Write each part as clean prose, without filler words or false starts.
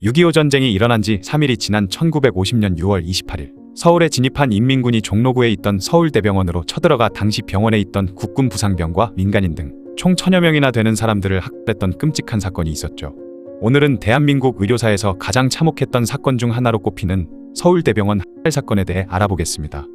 6.25 전쟁이 일어난 지 3일이 지난 1950년 6월 28일 서울에 진입한 인민군이 종로구에 있던 서울대병원으로 쳐들어가 당시 병원에 있던 국군 부상병과 민간인 등 총 1000여 명이나 되는 사람들을 학살했던 끔찍한 사건이 있었죠. 오늘은 대한민국 의료사에서 가장 참혹했던 사건 중 하나로 꼽히는 서울대병원 학살 사건에 대해 알아보겠습니다.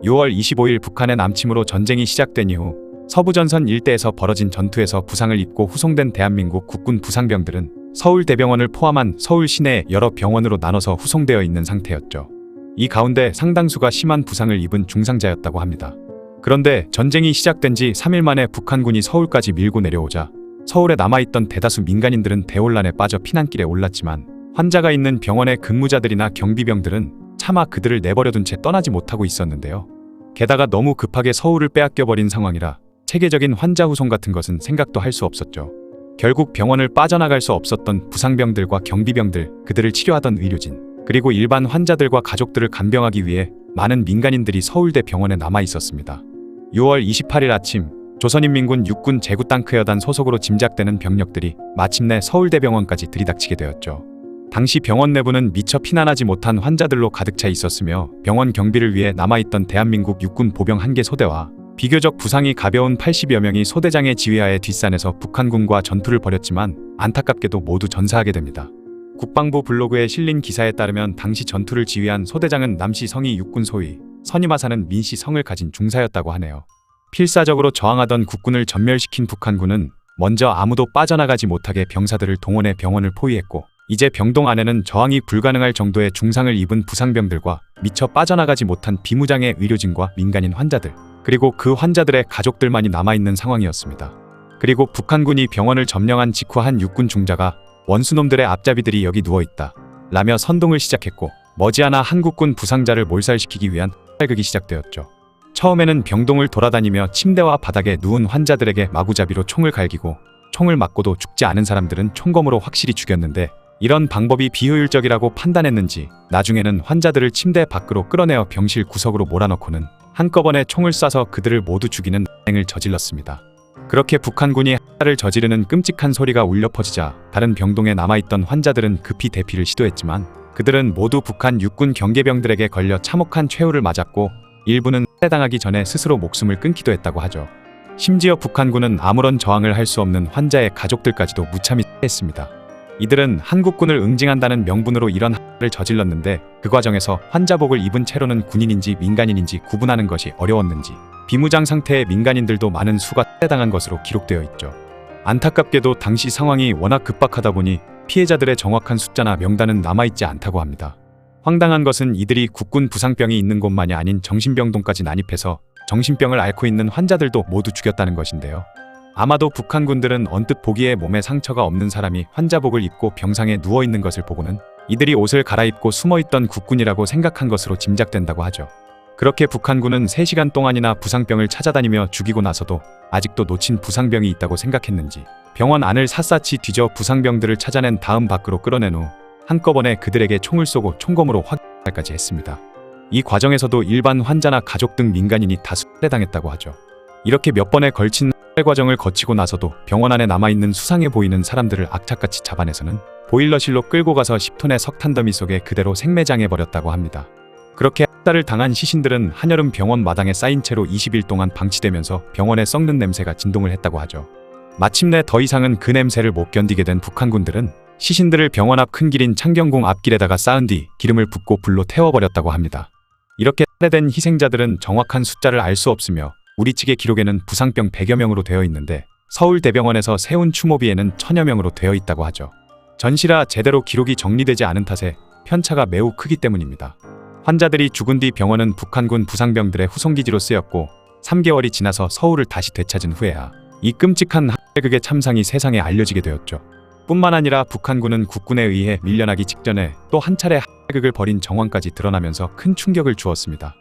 6월 25일 북한의 남침으로 전쟁이 시작된 이후 서부전선 일대에서 벌어진 전투에서 부상을 입고 후송된 대한민국 국군 부상병들은 서울대병원을 포함한 서울 시내의 여러 병원으로 나눠서 후송되어 있는 상태였죠. 이 가운데 상당수가 심한 부상을 입은 중상자였다고 합니다. 그런데 전쟁이 시작된 지 3일 만에 북한군이 서울까지 밀고 내려오자 서울에 남아있던 대다수 민간인들은 대혼란에 빠져 피난길에 올랐지만 환자가 있는 병원의 근무자들이나 경비병들은 차마 그들을 내버려둔 채 떠나지 못하고 있었는데요. 게다가 너무 급하게 서울을 빼앗겨버린 상황이라 체계적인 환자 후송 같은 것은 생각도 할 수 없었죠. 결국 병원을 빠져나갈 수 없었던 부상병들과 경비병들, 그들을 치료하던 의료진, 그리고 일반 환자들과 가족들을 간병하기 위해 많은 민간인들이 서울대 병원에 남아 있었습니다. 6월 28일 아침 조선인민군 육군 제구땅크여단 소속으로 짐작되는 병력들이 마침내 서울대병원까지 들이닥치게 되었죠. 당시 병원 내부는 미처 피난하지 못한 환자들로 가득 차 있었으며 병원 경비를 위해 남아있던 대한민국 육군 보병 1개 소대와 비교적 부상이 가벼운 80여 명이 소대장의 지휘하에 뒷산에서 북한군과 전투를 벌였지만 안타깝게도 모두 전사하게 됩니다. 국방부 블로그에 실린 기사에 따르면 당시 전투를 지휘한 소대장은 남씨 성이 육군 소위, 선임하사는 민씨 성을 가진 중사였다고 하네요. 필사적으로 저항하던 국군을 전멸시킨 북한군은 먼저 아무도 빠져나가지 못하게 병사들을 동원해 병원을 포위했고, 이제 병동 안에는 저항이 불가능할 정도의 중상을 입은 부상병들과 미처 빠져나가지 못한 비무장의 의료진과 민간인 환자들, 그리고 그 환자들의 가족들만이 남아있는 상황이었습니다. 그리고 북한군이 병원을 점령한 직후 한 육군 중자가 원수놈들의 앞잡이들이 여기 누워있다 라며 선동을 시작했고, 머지않아 한국군 부상자를 몰살시키기 위한 살극이 시작되었죠. 처음에는 병동을 돌아다니며 침대와 바닥에 누운 환자들에게 마구잡이로 총을 갈기고, 총을 맞고도 죽지 않은 사람들은 총검으로 확실히 죽였는데, 이런 방법이 비효율적이라고 판단했는지 나중에는 환자들을 침대 밖으로 끌어내어 병실 구석으로 몰아넣고는 한꺼번에 총을 쏴서 그들을 모두 죽이는 행을 저질렀습니다. 그렇게 북한군이 학살을 저지르는 끔찍한 소리가 울려 퍼지자 다른 병동에 남아있던 환자들은 급히 대피를 시도했지만 그들은 모두 북한 육군 경계병들에게 걸려 참혹한 최후를 맞았고, 일부는 살해당하기 전에 스스로 목숨을 끊기도 했다고 하죠. 심지어 북한군은 아무런 저항을 할 수 없는 환자의 가족들까지도 무참히 살해했습니다. 이들은 한국군을 응징한다는 명분으로 이런 학살을 저질렀는데, 그 과정에서 환자복을 입은 채로는 군인인지 민간인인지 구분하는 것이 어려웠는지 비무장 상태의 민간인들도 많은 수가 살해당한 것으로 기록되어 있죠. 안타깝게도 당시 상황이 워낙 급박하다 보니 피해자들의 정확한 숫자나 명단은 남아있지 않다고 합니다. 황당한 것은 이들이 국군 부상병이 있는 곳만이 아닌 정신병동까지 난입해서 정신병을 앓고 있는 환자들도 모두 죽였다는 것인데요. 아마도 북한군들은 언뜻 보기에 몸에 상처가 없는 사람이 환자복을 입고 병상에 누워있는 것을 보고는 이들이 옷을 갈아입고 숨어있던 국군이라고 생각한 것으로 짐작된다고 하죠. 그렇게 북한군은 3시간 동안이나 부상병을 찾아다니며 죽이고 나서도 아직도 놓친 부상병이 있다고 생각했는지 병원 안을 샅샅이 뒤져 부상병들을 찾아낸 다음 밖으로 끌어낸 후 한꺼번에 그들에게 총을 쏘고 총검으로 확인까지 했습니다. 이 과정에서도 일반 환자나 가족 등 민간인이 다수 살해당했다고 하죠. 이렇게 몇 번에 걸친 학살 과정을 거치고 나서도 병원 안에 남아있는 수상해 보이는 사람들을 악착같이 잡아내서는 보일러실로 끌고 가서 10톤의 석탄 더미 속에 그대로 생매장해버렸다고 합니다. 그렇게 학살을 당한 시신들은 한여름 병원 마당에 쌓인 채로 20일 동안 방치되면서 병원에 썩는 냄새가 진동을 했다고 하죠. 마침내 더 이상은 그 냄새를 못 견디게 된 북한군들은 시신들을 병원 앞 큰 길인 창경궁 앞길에다가 쌓은 뒤 기름을 붓고 불로 태워버렸다고 합니다. 이렇게 살해된 희생자들은 정확한 숫자를 알 수 없으며 우리 측의 기록에는 부상병 100여 명으로 되어 있는데 서울대병원에서 세운 추모비에는 1000여 명으로 되어 있다고 하죠. 전시라 제대로 기록이 정리되지 않은 탓에 편차가 매우 크기 때문입니다. 환자들이 죽은 뒤 병원은 북한군 부상병들의 후송기지로 쓰였고 3개월이 지나서 서울을 다시 되찾은 후에야 이 끔찍한 학살극의 참상이 세상에 알려지게 되었죠. 뿐만 아니라 북한군은 국군에 의해 밀려나기 직전에 또 한 차례 학살극을 벌인 정황까지 드러나면서 큰 충격을 주었습니다.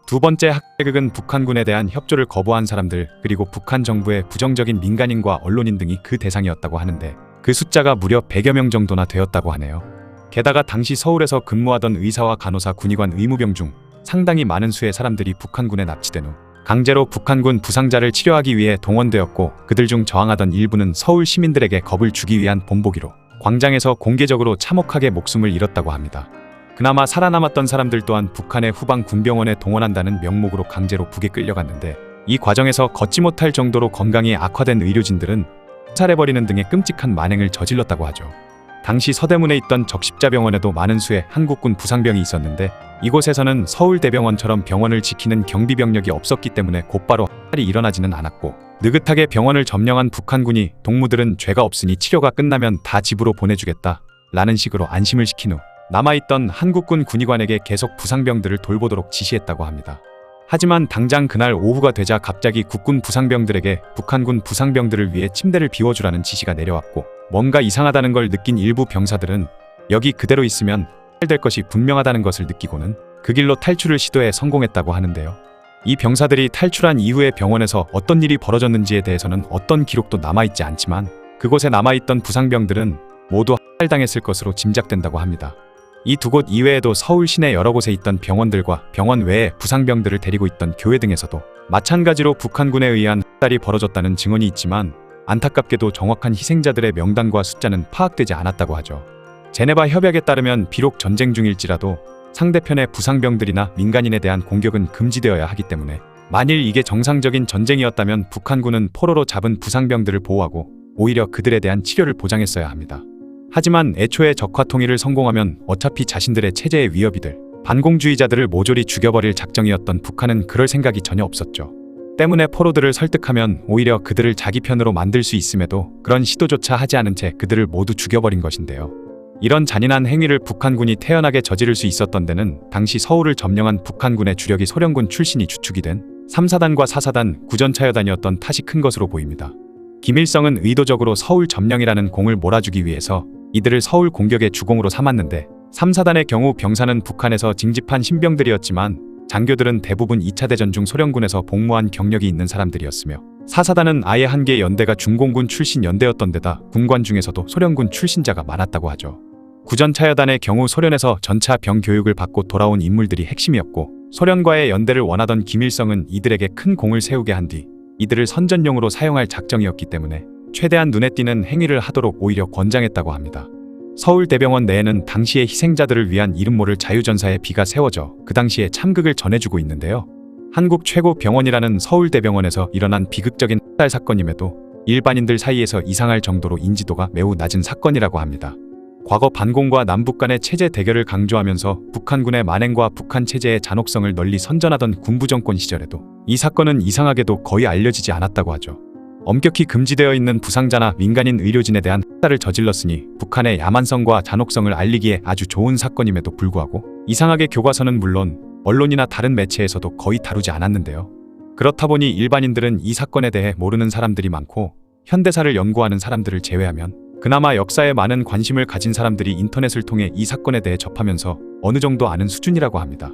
두 번째 학살극은 북한군에 대한 협조를 거부한 사람들, 그리고 북한 정부의 부정적인 민간인과 언론인 등이 그 대상이었다고 하는데 그 숫자가 무려 100여 명 정도나 되었다고 하네요. 게다가 당시 서울에서 근무하던 의사와 간호사, 군의관, 의무병 중 상당히 많은 수의 사람들이 북한군에 납치된 후 강제로 북한군 부상자를 치료하기 위해 동원되었고, 그들 중 저항하던 일부는 서울 시민들에게 겁을 주기 위한 본보기로 광장에서 공개적으로 참혹하게 목숨을 잃었다고 합니다. 그나마 살아남았던 사람들 또한 북한의 후방 군병원에 동원한다는 명목으로 강제로 북에 끌려갔는데, 이 과정에서 걷지 못할 정도로 건강이 악화된 의료진들은 살해버리는 등의 끔찍한 만행을 저질렀다고 하죠. 당시 서대문에 있던 적십자병원에도 많은 수의 한국군 부상병이 있었는데, 이곳에서는 서울대병원처럼 병원을 지키는 경비병력이 없었기 때문에 곧바로 살이 일어나지는 않았고, 느긋하게 병원을 점령한 북한군이 동무들은 죄가 없으니 치료가 끝나면 다 집으로 보내주겠다 라는 식으로 안심을 시킨 후 남아있던 한국군 군의관에게 계속 부상병들을 돌보도록 지시했다고 합니다. 하지만 당장 그날 오후가 되자 갑자기 국군 부상병들에게 북한군 부상병들을 위해 침대를 비워주라는 지시가 내려왔고, 뭔가 이상하다는 걸 느낀 일부 병사들은 여기 그대로 있으면 될 것이 분명하다는 것을 느끼고는 그 길로 탈출을 시도해 성공했다고 하는데요. 이 병사들이 탈출한 이후에 병원에서 어떤 일이 벌어졌는지에 대해서는 어떤 기록도 남아있지 않지만, 그곳에 남아있던 부상병들은 모두 학살당했을 것으로 짐작된다고 합니다. 이 두 곳 이외에도 서울 시내 여러 곳에 있던 병원들과 병원 외에 부상병들을 데리고 있던 교회 등에서도 마찬가지로 북한군에 의한 학살이 벌어졌다는 증언이 있지만, 안타깝게도 정확한 희생자들의 명단과 숫자는 파악되지 않았다고 하죠. 제네바 협약에 따르면 비록 전쟁 중일지라도 상대편의 부상병들이나 민간인에 대한 공격은 금지되어야 하기 때문에, 만일 이게 정상적인 전쟁이었다면 북한군은 포로로 잡은 부상병들을 보호하고 오히려 그들에 대한 치료를 보장했어야 합니다. 하지만 애초에 적화 통일을 성공하면 어차피 자신들의 체제의 위협이들, 반공주의자들을 모조리 죽여버릴 작정이었던 북한은 그럴 생각이 전혀 없었죠. 때문에 포로들을 설득하면 오히려 그들을 자기 편으로 만들 수 있음에도 그런 시도조차 하지 않은 채 그들을 모두 죽여버린 것인데요. 이런 잔인한 행위를 북한군이 태연하게 저지를 수 있었던 데는 당시 서울을 점령한 북한군의 주력이 소련군 출신이 주축이 된 3사단과 4사단, 구전차여단이었던 탓이 큰 것으로 보입니다. 김일성은 의도적으로 서울 점령이라는 공을 몰아주기 위해서 이들을 서울 공격의 주공으로 삼았는데, 3사단의 경우 병사는 북한에서 징집한 신병들이었지만 장교들은 대부분 2차 대전 중 소련군에서 복무한 경력이 있는 사람들이었으며, 4사단은 아예 한 개의 연대가 중공군 출신 연대였던 데다 군관 중에서도 소련군 출신자가 많았다고 하죠. 구전차여단의 경우 소련에서 전차 병 교육을 받고 돌아온 인물들이 핵심이었고, 소련과의 연대를 원하던 김일성은 이들에게 큰 공을 세우게 한 뒤 이들을 선전용으로 사용할 작정이었기 때문에 최대한 눈에 띄는 행위를 하도록 오히려 권장했다고 합니다. 서울대병원 내에는 당시의 희생자들을 위한 이름 모를 자유전사의 비가 세워져 그 당시에 참극을 전해주고 있는데요. 한국 최고 병원이라는 서울대병원에서 일어난 비극적인 학살 사건임에도 일반인들 사이에서 이상할 정도로 인지도가 매우 낮은 사건이라고 합니다. 과거 반공과 남북 간의 체제 대결을 강조하면서 북한군의 만행과 북한 체제의 잔혹성을 널리 선전하던 군부정권 시절에도 이 사건은 이상하게도 거의 알려지지 않았다고 하죠. 엄격히 금지되어 있는 부상자나 민간인 의료진에 대한 학살을 저질렀으니 북한의 야만성과 잔혹성을 알리기에 아주 좋은 사건임에도 불구하고 이상하게 교과서는 물론 언론이나 다른 매체에서도 거의 다루지 않았는데요. 그렇다 보니 일반인들은 이 사건에 대해 모르는 사람들이 많고, 현대사를 연구하는 사람들을 제외하면 그나마 역사에 많은 관심을 가진 사람들이 인터넷을 통해 이 사건에 대해 접하면서 어느 정도 아는 수준이라고 합니다.